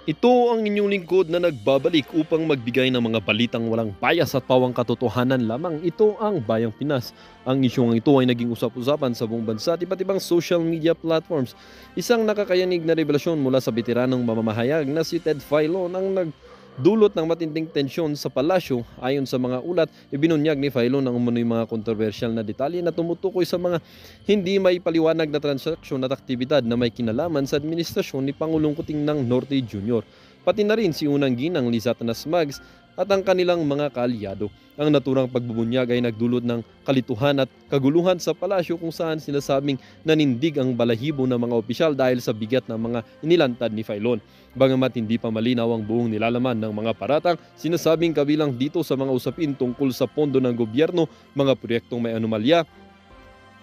Ito ang inyong lingkod na nagbabalik upang magbigay ng mga balitang walang bias at pawang katotohanan lamang. Ito ang Bayang Pinas. Ang isyong ito ay naging usap-usapan sa buong bansa at iba't ibang social media platforms. Isang nakakayanig na revelasyon mula sa veteranong mamamahayag na si Ted Filon ang nagdulot ng matinding tensyon sa palasyo. Ayon sa mga ulat, ibinunyag ni Filon ang umano'y mga kontrobersyal na detalye na tumutukoy sa mga hindi may paliwanag na transaksyon at aktibidad na may kinalaman sa administrasyon ni Pangulong Kuting ng Norte Jr. Pati na rin si Unang Ginang Lisatanas Mags at ang kanilang mga kaalyado. Ang naturang pagbubunyag ay nagdulot ng kalituhan at kaguluhan sa palasyo kung saan sinasabing nanindig ang balahibo ng mga opisyal dahil sa bigat ng mga inilantad ni Filon. Bagamat hindi pa malinaw ang buong nilalaman ng mga paratang, sinasabing kabilang dito sa mga usapin tungkol sa pondo ng gobyerno, mga proyektong may anomalya,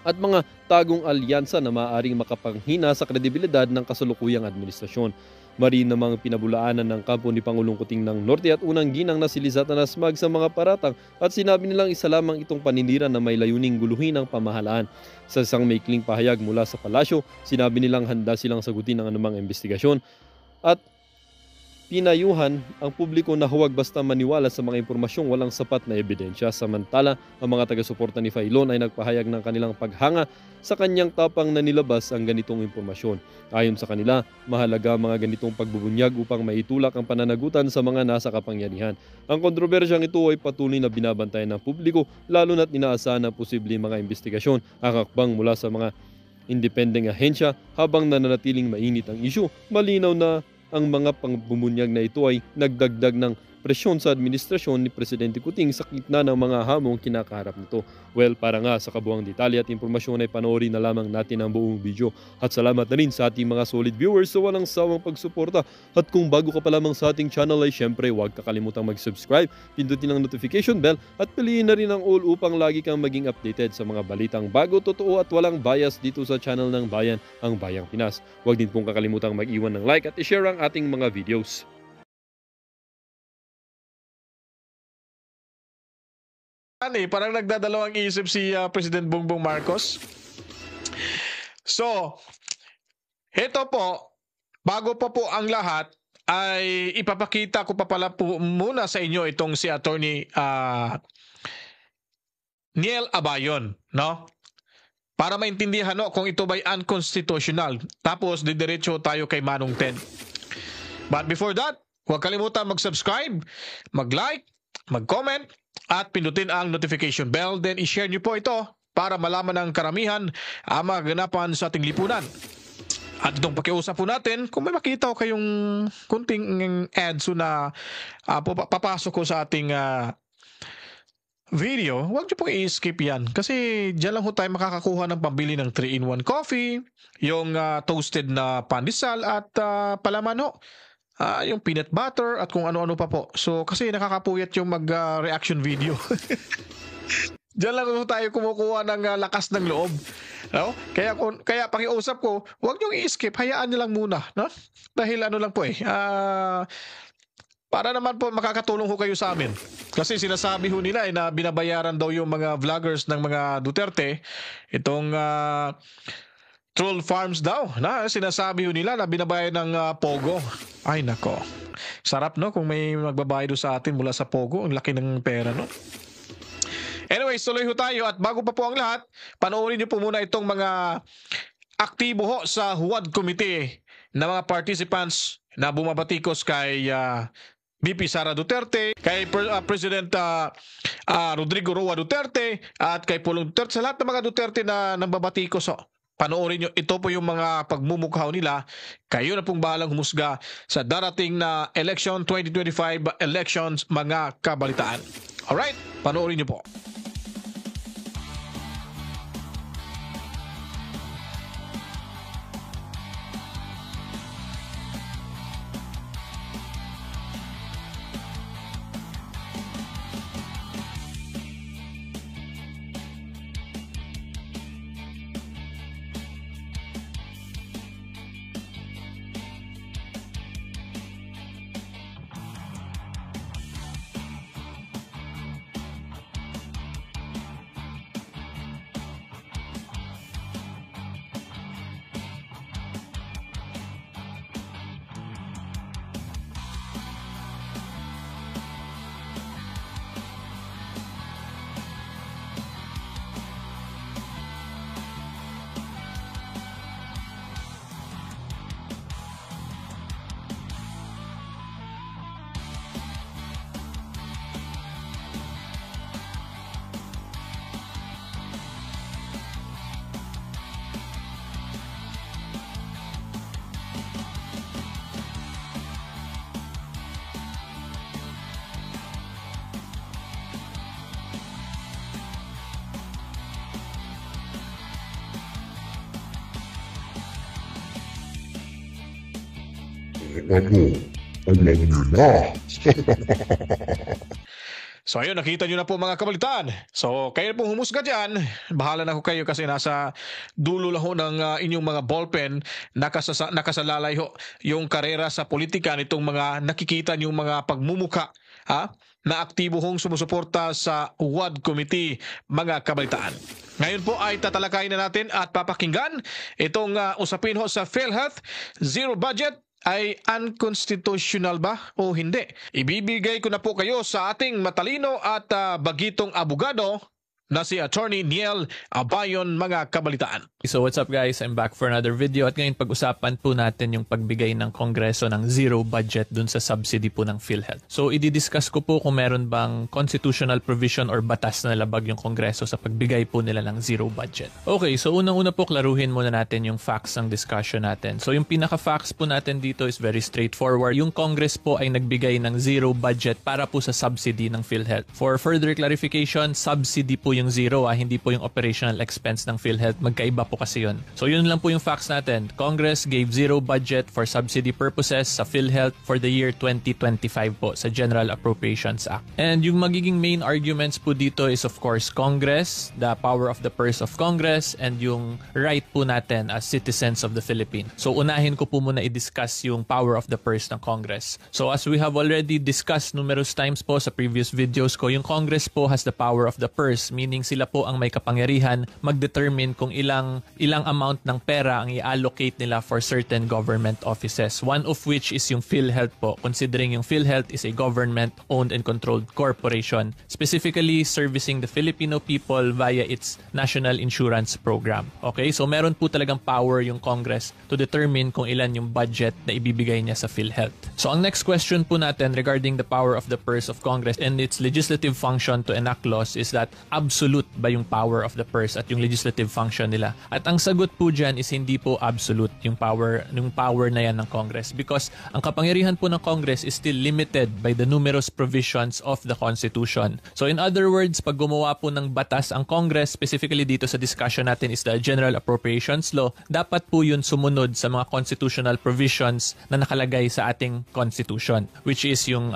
at mga tagong alyansa na maaaring makapanghina sa kredibilidad ng kasalukuyang administrasyon. Marin namang pinabulaanan ng kampo ni Pangulong Kuting ng Norte at Unang Ginang na si Lisatanas Mag sa mga paratang at sinabi nilang isa lamang itong paninira na may layuning guluhin ang pamahalaan. Sa isang maikling pahayag mula sa palasyo, sinabi nilang handa silang sagutin ang anumang investigasyon at pinayuhan ang publiko na huwag basta maniwala sa mga impormasyong walang sapat na ebidensya. Samantala, ang mga taga-suporta ni Filon ay nagpahayag ng kanilang paghanga sa kanyang tapang na nilabas ang ganitong impormasyon. Ayon sa kanila, mahalaga mga ganitong pagbubunyag upang maitulak ang pananagutan sa mga nasa kapangyarihan. Ang kontrobersyang ito ay patuloy na binabantayan ng publiko, lalo na't inaasahan na posibleng mga investigasyon ang hakbang mula sa mga independeng ahensya. Habang nananatiling mainit ang isyu, malinaw na ang mga pangbubunyag na ito ay nagdagdag ng presyon sa administrasyon ni Presidente Kuting sa gitna ng mga hamong kinakaharap nito. Well, para nga sa kabuang detalye at impormasyon ay panoorin na lamang natin ang buong video. At salamat na rin sa ating mga solid viewers sa walang sawang pagsuporta. At kung bago ka pa lamang sa ating channel ay syempre huwag kakalimutan mag-subscribe, pindutin ang notification bell at piliin na rin ang all upang lagi kang maging updated sa mga balitang bago, totoo at walang bias dito sa channel ng Bayan, ang Bayang Pinas. Huwag din pong kakalimutan mag-iwan ng like at i-share ang ating mga videos. Parang nagdadalawang isip si President Bongbong Marcos. So, ito po, bago pa po ang lahat, ay ipapakita ko pa pala po muna sa inyo itong si Attorney Niel Abayon, no? Para maintindihan kung ito ba'y unconstitutional. Tapos didiretso tayo kay Manong Ted. But before that, huwag kalimutan mag-subscribe, mag-like, mag-comment, at pindutin ang notification bell. Then i-share nyo po ito para malaman ng karamihan ang mga ganapan sa ating lipunan. At itong pakiusap po natin, kung may makita ko kayong kunting ads na papasok ko sa ating video, huwag nyo pong i-skip yan. Kasi dyan lang ho tayo makakakuha ng pambili ng 3-in-1 coffee, yung toasted na pandesal at palaman ho. Yung peanut butter at kung ano-ano pa po. So, kasi nakakapuyat yung mag-reaction video. Diyan lang tayo kumukuha ng lakas ng loob. No? Kaya pakiusap ko, huwag niyong i-skip. Hayaan niyo lang muna. No? Dahil ano lang po para naman po makakatulong ho kayo sa amin. Kasi sinasabi ho nila na binabayaran daw yung mga vloggers ng mga Duterte. Itong Troll Farms daw na sinasabi nila na binabayad ng Pogo. Ay nako. Sarap no kung may magbabayad sa atin mula sa Pogo. Ang laki ng pera no. Anyway, tuloy ho tayo at bago pa po ang lahat, panoorin niyo po muna itong mga aktibo ho sa Huwad Committee na mga participants na bumabatikos kay VP Sara Duterte, kay President Rodrigo Roa Duterte at kay Pulong Duterte, sa lahat ng mga Duterte na nambabatikos ho. Panoorin nyo, ito po yung mga pagmumukhaw nila. Kayo na pong bahalang humusga sa darating na election 2025 elections, mga kabalitaan. Alright, panoorin nyo po. Ano? Alam niyo na. So ayun, nakita nyo na po mga kabalitaan. So kayo na pong humusga dyan. Bahala na ho kayo kasi nasa dulo lang ho ng inyong mga ballpen. Nakasalalay ho yung karera sa politika nitong mga nakikita nyo mga pagmumuka na aktibo hong sumusuporta sa WAD Committee, mga kabalitaan. Ngayon po ay tatalakayin na natin at papakinggan itong usapin ho sa PhilHealth. Zero budget ay unconstitutional ba o hindi? Ibibigay ko na po kayo sa ating matalino at bagitong abogado na si Attorney Niel Abayon, mga kabalitaan. So what's up guys, I'm back for another video at ngayon pag-usapan po natin yung pagbigay ng Kongreso ng zero budget dun sa subsidy po ng PhilHealth. So i-discuss ko po kung meron bang constitutional provision or batas na nalabag yung Kongreso sa pagbigay po nila ng zero budget. Okay, so unang-una po klaruhin muna natin yung facts ng discussion natin. So yung pinaka-facts po natin dito is very straightforward. Yung Congress po ay nagbigay ng zero budget para po sa subsidy ng PhilHealth. For further clarification, subsidy po yung zero, hindi po yung operational expense ng PhilHealth. Magkaiba po kasi yun. So yun lang po yung facts natin. Congress gave zero budget for subsidy purposes sa PhilHealth for the year 2025 po sa General Appropriations Act. And yung magiging main arguments po dito is of course Congress, the power of the purse of Congress, and yung right po natin as citizens of the Philippines. So unahin ko po muna i-discuss yung power of the purse ng Congress. So as we have already discussed numerous times po sa previous videos ko, yung Congress po has the power of the purse, meaning sila po ang may kapangyarihan mag-determine kung ilang amount ng pera ang i-allocate nila for certain government offices. One of which is yung PhilHealth po, considering yung PhilHealth is a government-owned and controlled corporation, specifically servicing the Filipino people via its national insurance program. Okay, so meron po talagang power yung Congress to determine kung ilan yung budget na ibibigay niya sa PhilHealth. So ang next question po natin regarding the power of the purse of Congress and its legislative function to enact laws is that absolute ba yung power of the purse at yung legislative function nila? At ang sagot po dyan is hindi po absolute yung power na yan ng Congress, because ang kapangyarihan po ng Congress is still limited by the numerous provisions of the Constitution. So in other words, pag gumawa po ng batas ang Congress, specifically dito sa discussion natin is the General Appropriations Law, dapat po yun sumunod sa mga constitutional provisions na nakalagay sa ating Constitution, which is yung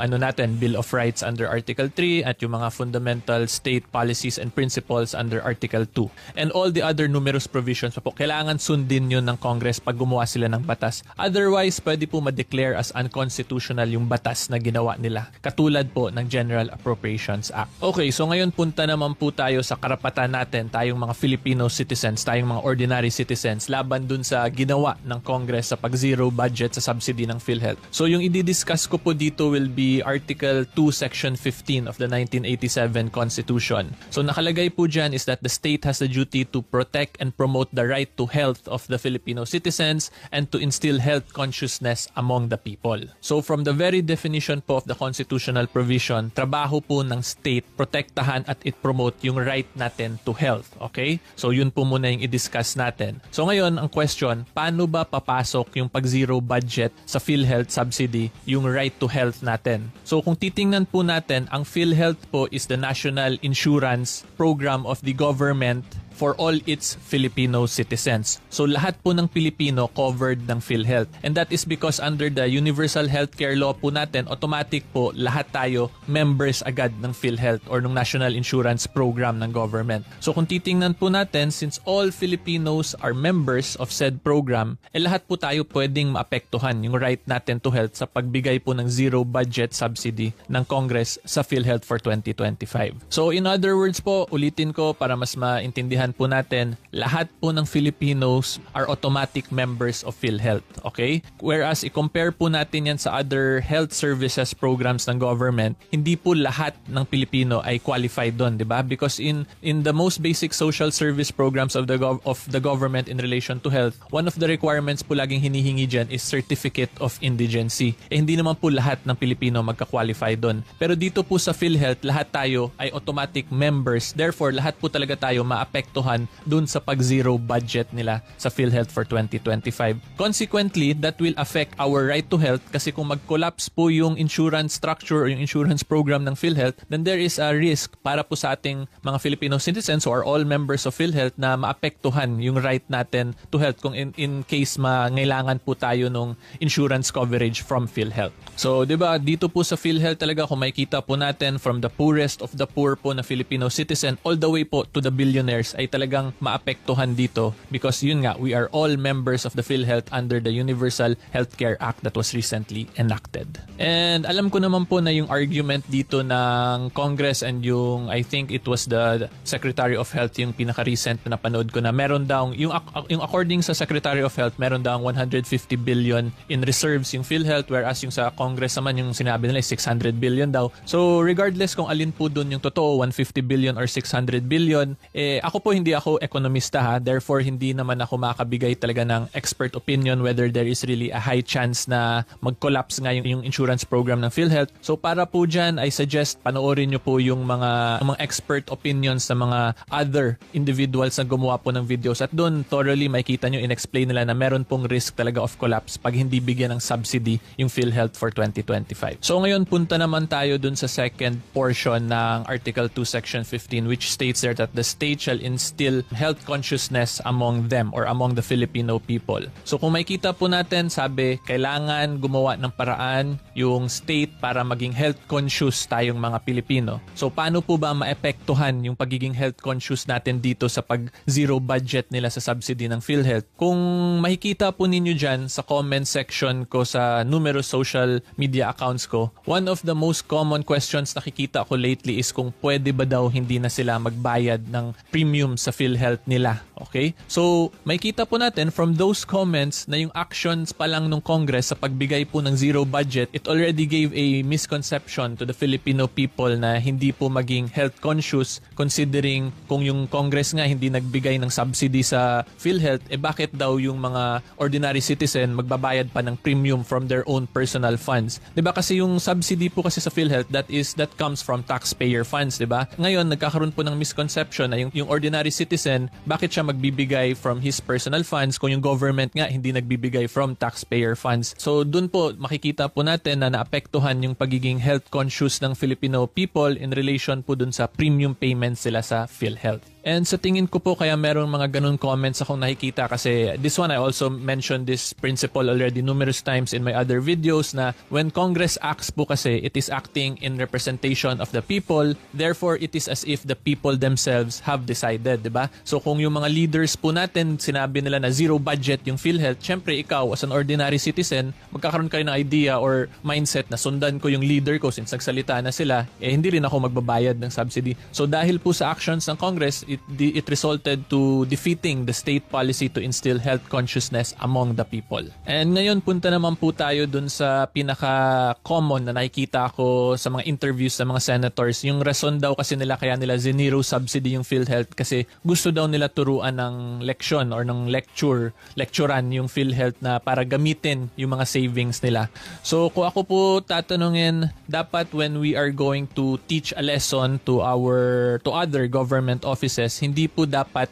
Bill of Rights under Article 3 at yung mga fundamental state policies and principles under Article 2. And all the other numerous provisions pa po, kailangan sundin yun ng Congress pag gumawa sila ng batas. Otherwise, pwede po ma-declare as unconstitutional yung batas na ginawa nila, katulad po ng General Appropriations Act. Okay, so ngayon punta naman po tayo sa karapatan natin, tayong mga Filipino citizens, tayong mga ordinary citizens, laban dun sa ginawa ng Congress sa pag-zero budget sa subsidy ng PhilHealth. So yung i-discuss ko po dito will be Article 2, Section 15 of the 1987 Constitution. So nakalagay po dyan is that the state has the duty to protect and promote the right to health of the Filipino citizens and to instill health consciousness among the people. So from the very definition po of the constitutional provision, trabaho po ng state protektahan at it-promote yung right natin to health. Okay? So yun po muna yung i-discuss natin. So ngayon, ang question, paano ba papasok yung pag-zero budget sa PhilHealth subsidy, yung right to health natin? So kung titingnan po natin, ang PhilHealth po is the national insurance program of the government for all its Filipino citizens. So lahat po ng Pilipino covered ng PhilHealth. And that is because under the Universal Healthcare Law po natin, automatic po lahat tayo members agad ng PhilHealth or ng National Insurance Program ng government. So kung titingnan po natin, since all Filipinos are members of said program, lahat po tayo pwedeng maapektuhan yung right natin to health sa pagbigay po ng zero budget subsidy ng Congress sa PhilHealth for 2025. So in other words po, ulitin ko para mas maintindihan po natin, lahat po ng Filipinos are automatic members of PhilHealth. Okay? Whereas i-compare po natin yan sa other health services programs ng government, hindi po lahat ng Pilipino ay qualified doon, 'di ba? Because in the most basic social service programs of the government in relation to health, one of the requirements po laging hinihingi diyan is certificate of indigency. Hindi naman po lahat ng Pilipino magka-qualify doon. Pero dito po sa PhilHealth, lahat tayo ay automatic members. Therefore, lahat po talaga tayo maapektuhan maapektuhan dun sa pag-zero budget nila sa PhilHealth for 2025. Consequently, that will affect our right to health kasi kung mag-collapse po yung insurance structure or yung insurance program ng PhilHealth, then there is a risk para po sa ating mga Filipino citizens or all members of PhilHealth na maapektuhan yung right natin to health kung in case mangailangan po tayo ng insurance coverage from PhilHealth. So, 'di ba, dito po sa PhilHealth talaga kung makikita po natin from the poorest of the poor po na Filipino citizen all the way po to the billionaires ay talagang maapektuhan dito because yun nga, we are all members of the PhilHealth under the Universal Healthcare Act that was recently enacted. And alam ko naman po na yung argument dito ng Congress and yung I think it was the Secretary of Health yung pinaka-recent na napanood ko na meron daw yung according sa Secretary of Health meron daw 150 billion in reserves yung PhilHealth whereas yung sa Congress naman yung sinabi nila 600 billion daw. So regardless kung alin po dun yung totoo 150 billion or 600 billion, ako po hindi ako ekonomista ha, therefore hindi naman ako makabigay talaga ng expert opinion whether there is really a high chance na mag-collapse nga yung insurance program ng PhilHealth. So para po dyan, I suggest panoorin nyo po yung mga expert opinions ng mga other individuals na gumawa po ng videos at doon thoroughly makikita nyo in-explain nila na meron pong risk talaga of collapse pag hindi bigyan ng subsidy yung PhilHealth for 2025. So ngayon punta naman tayo dun sa second portion ng Article 2 Section 15 which states there that the state shall instill health consciousness among them or among the Filipino people. So kung makikita po natin, sabi, kailangan gumawa ng paraan yung state para maging health conscious tayong mga Pilipino. So paano po ba maepektuhan yung pagiging health conscious natin dito sa pag-zero budget nila sa subsidy ng PhilHealth? Kung makikita po ninyo dyan sa comment section ko sa numerous social media accounts ko, one of the most common questions nakikita ko lately is kung pwede ba daw hindi na sila magbayad ng premium sa PhilHealth nila. Okay? So, makikita po natin from those comments na yung actions pa lang ng Congress sa pagbigay po ng zero budget, it already gave a misconception to the Filipino people na hindi po maging health conscious considering kung yung Congress nga hindi nagbigay ng subsidy sa PhilHealth, bakit daw yung mga ordinary citizen magbabayad pa ng premium from their own personal funds? 'Di ba kasi yung subsidy po kasi sa PhilHealth that comes from taxpayer funds, 'di ba? Ngayon nagkakaroon po ng misconception na yung ordinary citizen, bakit siya magbibigay from his personal funds kung yung government nga hindi nagbibigay from taxpayer funds? So dun po makikita po natin na naapektuhan yung pagiging health conscious ng Filipino people in relation po dun sa premium payments sila sa PhilHealth. And sa tingin ko po kaya merong mga ganun comments akong nakikita kasi this one I also mentioned this principle already numerous times in my other videos na when Congress acts po kasi it is acting in representation of the people, therefore it is as if the people themselves have decided, di ba? So kung yung mga leaders po natin sinabi nila na zero budget yung PhilHealth, syempre ikaw as an ordinary citizen, magkakaroon kayo ng idea or mindset na sundan ko yung leader ko since nagsalita na sila, hindi rin ako magbabayad ng subsidy. So dahil po sa actions ng Congress, it resulted to defeating the state policy to instill health consciousness among the people. And ngayon punta naman po tayo dun sa pinaka-common na nakikita ko sa mga interviews sa mga senators. Yung rason daw kasi nila kaya nila zinero subsidy yung PhilHealth kasi gusto daw nila turuan ng leksyon or ng lecturan yung PhilHealth na para gamitin yung mga savings nila. So kung ako po tatanungin, dapat when we are going to teach a lesson to other government offices, hindi po dapat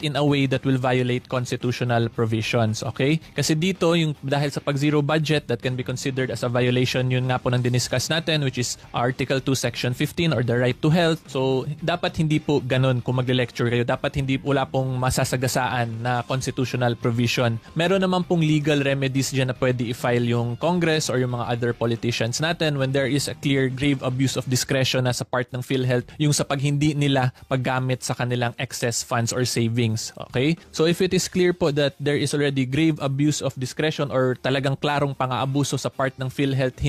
in a way that will violate constitutional provisions, okay? Kasi dito yung dahil sa pag-zero budget that can be considered as a violation, yun nga po nang diniscuss natin, which is Article 2 Section 15 or the right to health. So dapat hindi po ganun kung magle-lecture kayo, dapat wala pong masasagasaan na constitutional provision. Meron naman pong legal remedies dyan na pwede i-file yung Congress or yung mga other politicians natin when there is a clear grave abuse of discretion na sa part ng PhilHealth, yung sa pag hindi nila paggamit sa kanilang excess funds or savings. Okay? So if it is clear po that there is already grave abuse of discretion or talagang klarong pang-aabuso sa part ng PhilHealth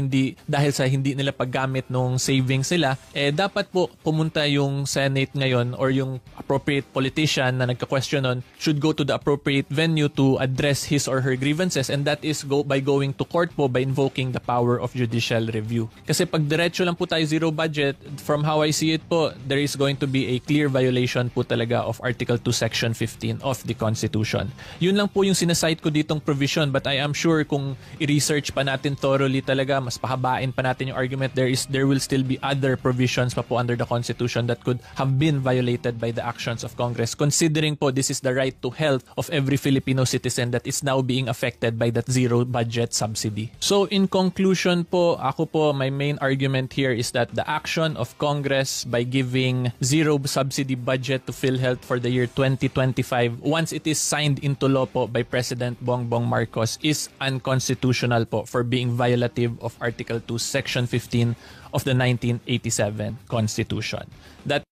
dahil sa hindi nila paggamit ng savings nila, dapat po pumunta yung Senate ngayon or yung appropriate politician na nagka-question on should go to the appropriate venue to address his or her grievances, and that is by going to court po by invoking the power of judicial review. Kasi pag diretso lang po tayo zero budget, from how I see it po, there is going to be a clear violation po talaga of Article 2 Section 15 of the Constitution. Yun lang po yung sinasite ko ditong provision, but I am sure kung i-research pa natin thoroughly talaga, mas pahabain pa natin yung argument, there will still be other provisions pa po under the Constitution that could have been violated by the actions of Congress, considering po this is the right to health of every Filipino citizen that is now being affected by that zero budget subsidy. So in conclusion po, ako po, my main argument here is that the action of Congress by giving zero subsidy budget to PhilHealth for the year 2025, once it is signed into law po by President Bongbong Marcos, is unconstitutional po for being violative of Article 2, Section 15 of the 1987 Constitution. That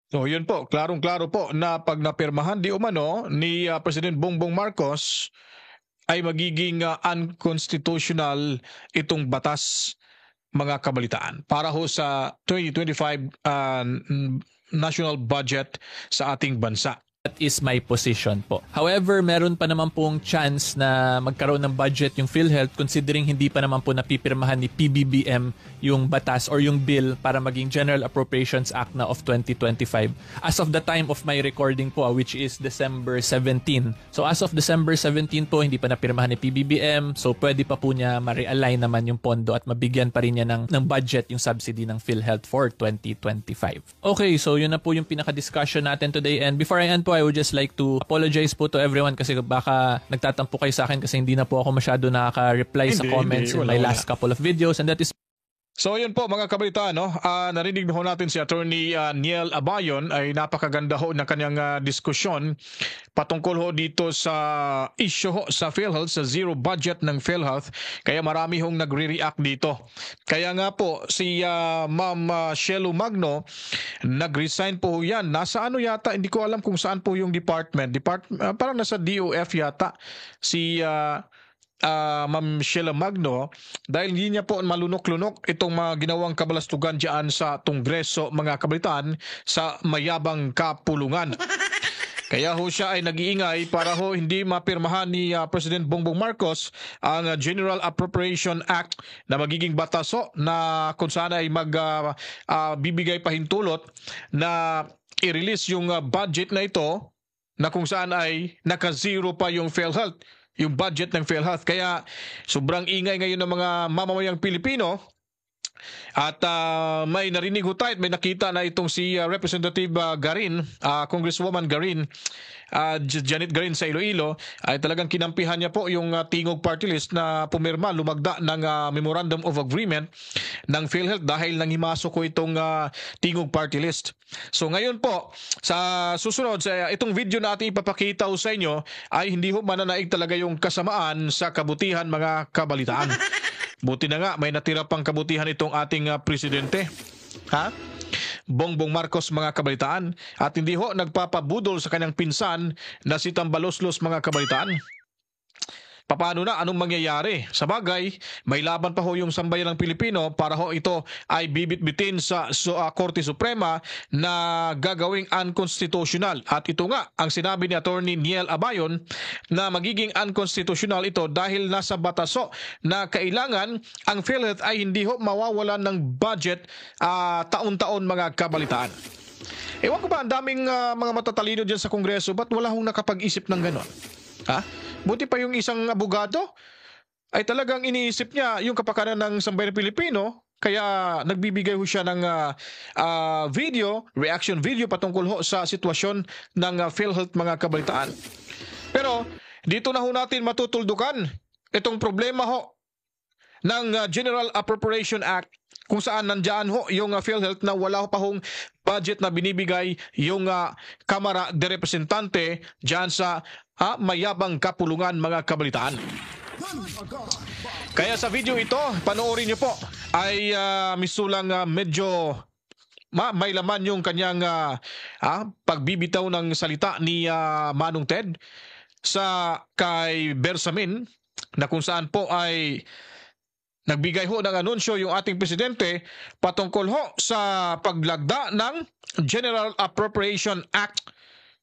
So yun po, klarong-klaro po na pag napirmahan di umano ni President Bongbong Marcos ay magiging unconstitutional itong batas, mga kabalitaan, para ho sa 2025 national budget sa ating bansa. That is my position po. However, meron pa naman pong chance na magkaroon ng budget yung PhilHealth considering hindi pa naman po napipirmahan ni PBBM yung batas or yung bill para maging General Appropriations Act na of 2025. As of the time of my recording po, which is December 17. So as of December 17 po, hindi pa napirmahan ni PBBM. So pwede pa po niya ma-realign naman yung pondo at mabigyan pa rin niya ng budget yung subsidy ng PhilHealth for 2025. Okay, so yun na po yung pinaka-discussion natin today. And before I end po, I would just like to apologize po to everyone kasi baka nagtatampo kayo sa akin kasi hindi na po ako masyado nakaka-reply sa comments in my last couple of videos, and that is. So yun po mga kabalita, no? Narinig ho natin si Attorney Niel Abayon, ay napakaganda ho ng kanyang diskusyon patungkol ho dito sa issue ho sa PhilHealth, sa zero budget ng PhilHealth. Kaya marami hong nagre-react dito. Kaya nga po si Ma'am Shelo Magno, nag-resign po yan. Nasa ano yata, hindi ko alam kung saan po yung department. Parang nasa DOF yata si Ma'am Sheila Magno, dahil hindi niya po malunok-lunok itong mga ginawang kabalastugan dyan sa Kongreso, mga kabalitaan, sa mayabang kapulungan. Kaya ho siya ay nag-iingay para ho hindi mapirmahan ni President Bongbong Marcos ang General Appropriation Act na magiging batas ho na kung saan ay bibigay pahintulot na i-release yung budget na ito na kung saan ay naka-zero pa yung PhilHealth, yung budget ng PhilHealth. Kaya sobrang ingay ngayon ng mga mamamayang Pilipino. At may narinig ho tayo, may nakita na itong si Representative Garin, Congresswoman Garin, Janet Garin sa Iloilo, ay talagang kinampihan niya po yung Tingog Party List na pumirma, lumagda ng Memorandum of Agreement ng PhilHealth dahil nanghimasok ko itong Tingog Party List. So ngayon po, sa susunod, sa itong video na ating ipapakita ho sa inyo, ay hindi ho mananaig talaga yung kasamaan sa kabutihan, mga kabalitaan. Buti na nga, may natira pang kabutihan itong ating presidente. Bongbong Marcos, mga kabalitaan. At hindi ho nagpapabudol sa kanyang pinsan na si Tambaloslos, mga kabalitaan. Paano na? Anong mangyayari? Sa bagay, may laban pa ho yung sambayan ng Pilipino para ho ito ay bibitbitin sa Korte Suprema na gagawing unconstitutional. At ito nga ang sinabi ni Attorney Niel Abayon na magiging unconstitutional ito dahil nasa bataso na kailangan ang PhilHealth ay hindi ho mawawalan ng budget taon-taon, mga kabalitaan. Ewan ko ba, ang daming mga matatalino dyan sa Kongreso, ba't wala hong nakapag-isip ng ganon? Buti pa yung isang abogado ay talagang iniisip niya yung kapakanan ng sambayan ng Pilipino, kaya nagbibigay ho siya ng reaction video patungkol ho sa sitwasyon ng PhilHealth, mga kabalitaan. Pero dito na ho natin matutuldukan itong problema ho ng General Appropriation Act, kung saan nandyan ho yung PhilHealth na wala pa hong budget na binibigay yung Kamara de Representante dyan sa mayabang kapulungan, mga kabalitaan. Kaya sa video ito, panoorin nyo po, ay misulang medyo may laman yung kanyang pagbibitaw ng salita ni Manong Ted sa kay Bersamin, na kung saan po ay nagbigay ho ng anunsyo yung ating presidente patungkol ho sa paglagda ng General Appropriation Act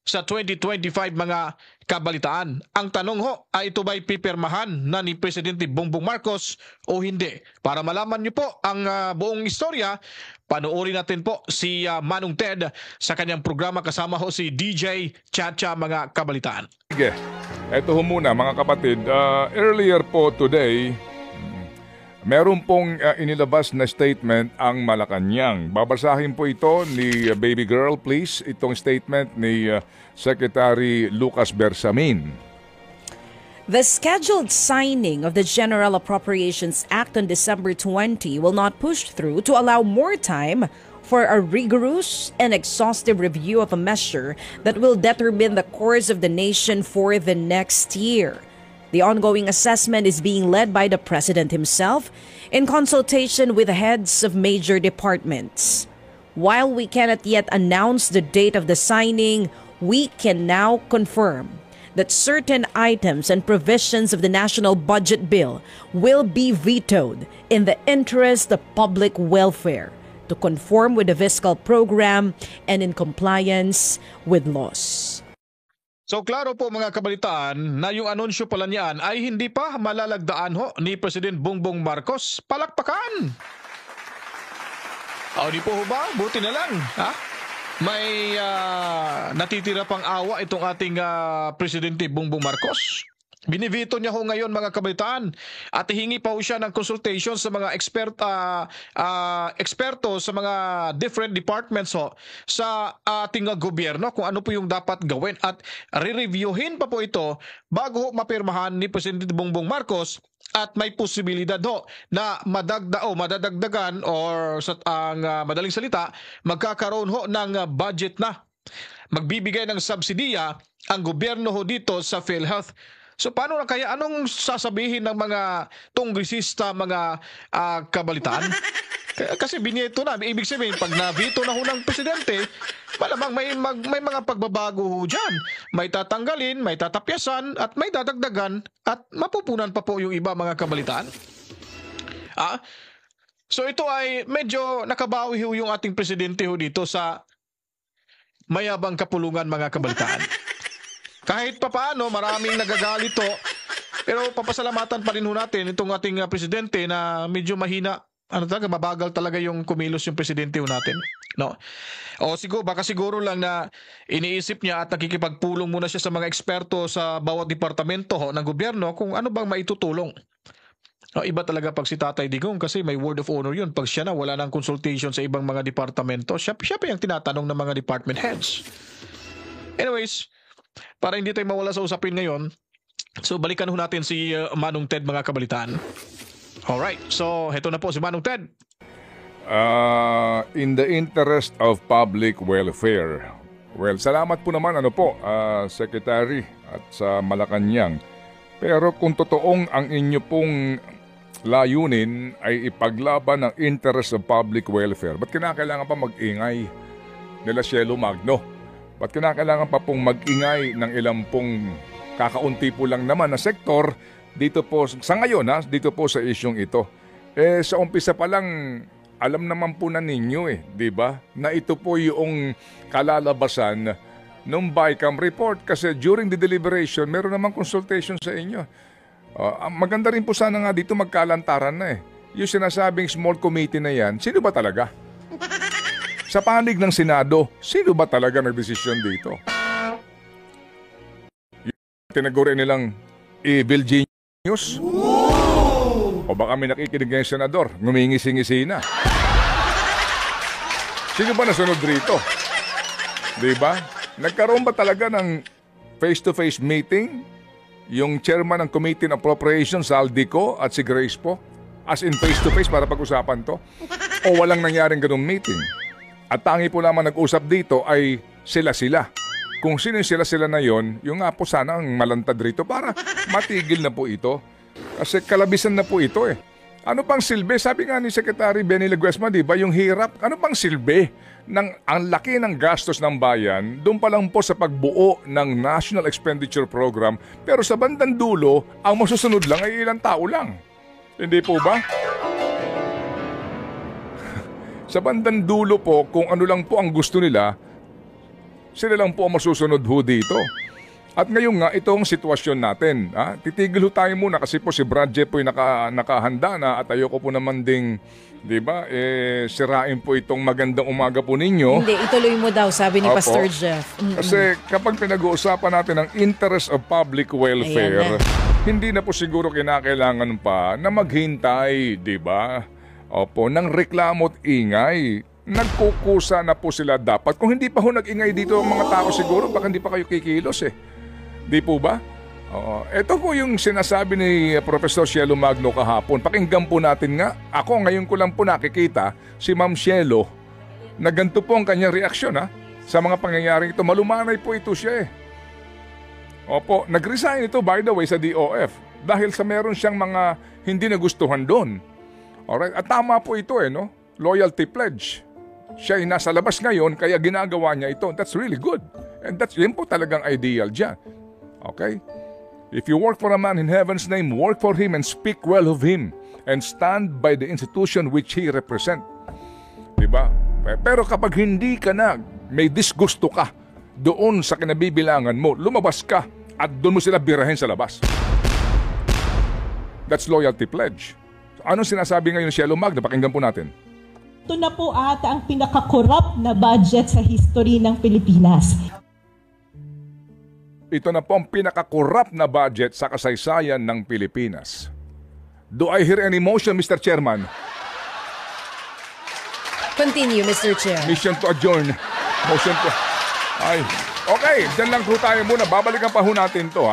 sa 2025 mga kabalitaan. Ang tanong ho, ay ito ba'y pipirmahan na ni Presidente Bongbong Marcos o hindi? Para malaman niyo po ang buong istorya, panoorin natin po si Manong Ted sa kanyang programa, kasama ho si DJ Chacha mga kabalitaan. Sige, eto ho muna mga kapatid. Earlier po today, meron pong inilabas na statement ang Malacanang. Babasahin po ito ni Baby Girl, please. Itong statement ni Secretary Lucas Bersamin. The scheduled signing of the General Appropriations Act on December 20 will not push through to allow more time for a rigorous and exhaustive review of a measure that will determine the course of the nation for the next year. The ongoing assessment is being led by the President himself in consultation with the heads of major departments. While we cannot yet announce the date of the signing, we can now confirm that certain items and provisions of the National Budget Bill will be vetoed in the interest of public welfare to conform with the fiscal program and in compliance with laws. So klaro po mga kabalitaan na yung anunsyo pala niyan ay hindi pa malalagdaan ho ni President Bongbong Marcos. Palakpakan! O di po ho ba? Buti na lang. Ha? May natitira pang awa itong ating Presidente Bongbong Marcos. Binivito niya ho ngayon mga kabalitaan at hihingi pa ho siya ng consultation sa mga eksperto sa mga different departments ho sa ating gobyerno kung ano po yung dapat gawin at re-reviewin pa po ito bago ho mapirmahan ni Presidente Bongbong Marcos at may posibilidad ho na madadagdagan or sa madaling salita magkakaroon ho ng budget na. Magbibigay ng subsidiya ang gobyerno ho dito sa PhilHealth. So paano na kaya? Anong sasabihin ng mga kongresista, mga kabalitaan? Kasi binyeto na. Ibig sabihin, pag na-veto na ho ng presidente, malamang may mga pagbabago ho dyan. May tatanggalin, may tatapyasan, at may dadagdagan, at mapupunan pa po yung iba mga kabalitaan. So ito ay medyo nakabawi ho yung ating presidente ho dito sa mayabang kapulungan mga kabalitaan. Kahit pa paano, maraming nagagalit to. Pero papasalamatan pa rin ho natin itong ating presidente na medyo mahina. Mabagal talaga yung kumilos yung presidente ho natin. No? O baka siguro lang na iniisip niya at nakikipagpulong muna siya sa mga eksperto sa bawat departamento ho ng gobyerno kung ano bang maitutulong. No, iba talaga pag si Tatay Digong kasi may word of honor yun. Pag siya na wala ng consultation sa ibang mga departamento, siya pa yung tinatanong ng mga department heads. Anyways, para hindi tayo mawala sa usapin ngayon, so balikan ho natin si Manong Ted mga kabalitaan. Alright, so heto na po si Manong Ted. In the interest of public welfare. Well, salamat po naman Secretary at sa Malacanang. Pero kung totoong ang inyo pong layunin ay ipaglaban ang interest of public welfare, ba't kinakailangan pa mag-ingay nila Cielo Magno? Ba't kinakailangan pa pong mag-ingay ng ilang pong kakaunti po lang naman na sektor dito po, sa ngayon dito po sa isyong ito? Sa umpisa pa lang, alam naman po na ninyo di ba? Na ito po yung kalalabasan ng BICAM report kasi during the deliberation, meron naman consultation sa inyo. Maganda rin po sana nga dito magkalantaran na Yung sinasabing small committee na yan, sino ba talaga? Sa panig ng Senado, sino ba talaga nagdesisyon dito? Yung tinaguri nilang evil genius? O baka may nakikinig ngayong senador, ngumingisi-ngisi na. Sino ba nasunod rito? Diba? Nagkaroon ba talaga ng face-to-face meeting yung chairman ng Committee on Appropriations, Saldico at si Grace po? As in face-to-face para pag-usapan to? O walang nangyaring ganung meeting? At tangi po naman nag-usap dito ay sila-sila. Kung sino sila-sila na yon, yung nga po sana ang malantad rito para matigil na po ito. Kasi kalabisan na po ito Ano pang silbi? Sabi nga ni Secretary Benny Leguesma, di ba, yung hirap, ano pang silbi ng ang laki ng gastos ng bayan, doon pa lang po sa pagbuo ng National Expenditure Program, pero sa bandang dulo, ang masusunod lang ay ilang tao lang. Hindi po ba? Sa bandang dulo po, kung ano lang po ang gusto nila, Sila lang po ang masusunod ho dito. At ngayon nga, itong sitwasyon natin, titigil ho tayo muna kasi po si Brad Jeff po nakahanda na at ayoko po naman ding, di ba, sirain po itong magandang umaga po ninyo. Hindi, ituloy mo daw, sabi ni Opo. Pastor Jeff. Kasi kapag pinag-uusapan natin ang interest of public welfare, hindi na po siguro kinakailangan pa na maghintay, di ba? Opo, ng reklamo at ingay. Nagkukusa na po sila dapat. Kung hindi pa ho nag-ingay dito ang mga tao siguro, baka hindi pa kayo kikilos Di po ba? Ito po yung sinasabi ni Professor Cielo Magno kahapon. Pakinggan po natin nga. Ako ngayon ko lang po nakikita si Ma'am Cielo na ganito po ang kanyang reaksyon sa mga pangyayaring ito. Malumanay po ito siya Opo, nag-resign ito by the way sa DOF dahil sa meron siyang mga hindi nagustuhan doon. Alright, at tama po ito no? Loyalty pledge. Siya ay nasa labas ngayon kaya ginagawa niya ito. That's really good. And yun po talagang ideal dyan. Okay? If you work for a man in heaven's name, work for him and speak well of him and stand by the institution which he represent. Diba? Pero kapag hindi ka na, may disgusto ka doon sa kinabibilangan mo, lumabas ka at doon mo sila birahin sa labas. That's loyalty pledge. So, anong sinasabi ngayon ni Cielo Magno? Pakinggan po natin. Ito na po ata ang pinaka-corrupt na budget sa history ng Pilipinas. Ito na po ang pinaka-corrupt na budget sa kasaysayan ng Pilipinas. Do I hear any motion, Mr. Chairman? Continue, Mr. Chair. Mission to adjourn. Motion to... Ay, okay, dyan lang po tayo muna. Babalikan pa ho natin to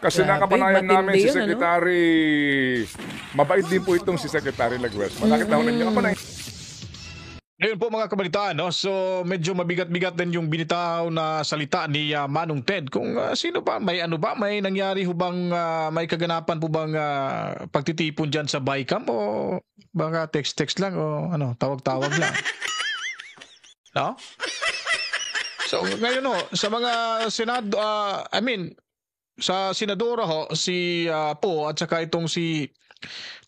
Kasi Grabe, nakapanayan namin matindi si yun, Secretary... Mabait din po itong si Secretary Lagues. Malakit na ho ninyo. Kapanayan. Ngayon po mga kabalitaan, so medyo mabigat-bigat din yung binitaw na salita ni Manong Ted. Kung sino ba, may nangyari ho bang, may kaganapan po bang pagtitipon dyan sa BICAM o baka text-text lang o tawag-tawag lang? No? So ngayon sa mga senado, sa senadora si Po at saka itong si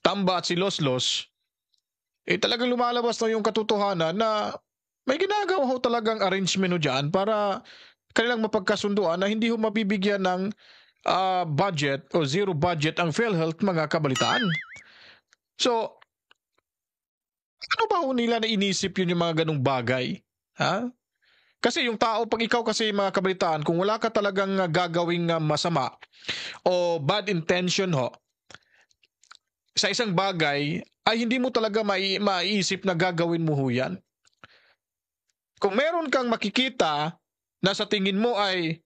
Tamba at si Loslos, talagang lumalabas na yung katotohanan na may ginagawa ho talagang arrangement dyan para kanilang mapagkasunduan na hindi ho mabibigyan ng budget o zero budget ang PhilHealth mga kabalitaan. So, ano ba ho nila na inisip yun yung mga ganong bagay? Kasi yung tao, pag ikaw kasi mga kabalitaan, kung wala ka talagang gagawing masama o bad intention sa isang bagay, ay hindi mo talaga maiisip na gagawin mo yan. Kung meron kang makikita na sa tingin mo ay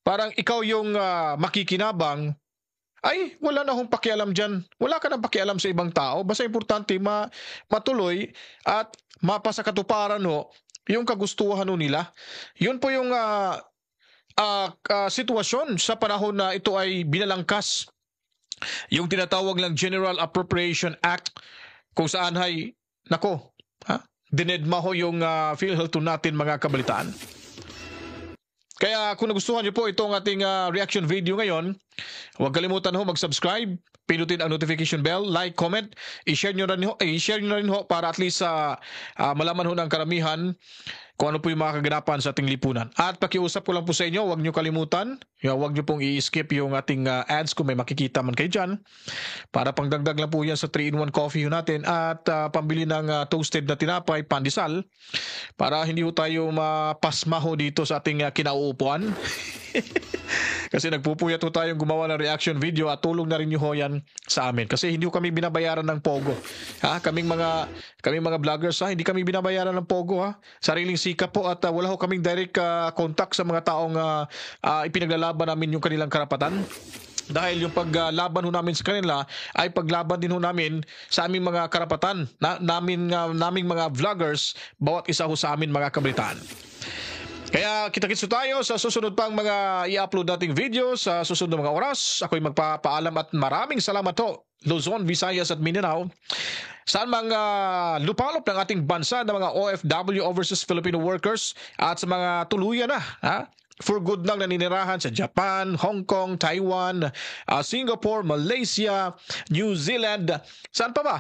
parang ikaw yung makikinabang, ay wala na hong pakialam dyan. Wala ka nang pakialam sa ibang tao. Basta importante matuloy at mapasa katuparan yung kagustuhan nila. Yun po yung sitwasyon sa panahon na ito ay binalangkas. Yung tinatawag lang General Appropriation Act kung saan ay, dinedma ho yung PhilHealth natin mga kabalitaan. Kaya kung nagustuhan niyo po itong ating reaction video ngayon, huwag kalimutan mag-subscribe, pinutin ang notification bell, like, comment, i-share nyo na rin para at least malaman ng karamihan kung ano po yung mga kaganapan sa ating lipunan. At pakiusap ko lang po sa inyo, huwag nyo kalimutan, huwag nyo pong i-skip yung ating ads kung may makikita man kayo dyan. Para pangdagdag lang po yan sa 3-in-1 coffee natin at pambili ng toasted na tinapay, pandesal, para hindi po tayo mapasma dito sa ating kinauupuan. Kasi nagpupuyat po tayong gumawa ng reaction video at tulong na rin nyo yan sa amin. Kasi hindi kami binabayaran ng Pogo. Kaming mga vloggers, hindi kami binabayaran ng Pogo. Sariling sikap po at wala ho kaming direct contact sa mga taong ipinaglalaban namin yung kanilang karapatan. Dahil yung paglaban ho namin sa kanila ay paglaban din ho namin sa aming mga karapatan, naming mga vloggers, bawat isa ho sa amin mga kabalitaan. Kaya kita-kits tayo sa susunod pang mga i-upload nating video sa susunod na mga oras. Ako'y magpapaalam at maraming salamat Luzon, Visayas at Mindanao. Saan mga lupalop ng ating bansa ng mga OFW, Overseas Filipino Workers, at sa mga tuluyan for good nang naninirahan sa Japan, Hong Kong, Taiwan, Singapore, Malaysia, New Zealand. Saan pa ba?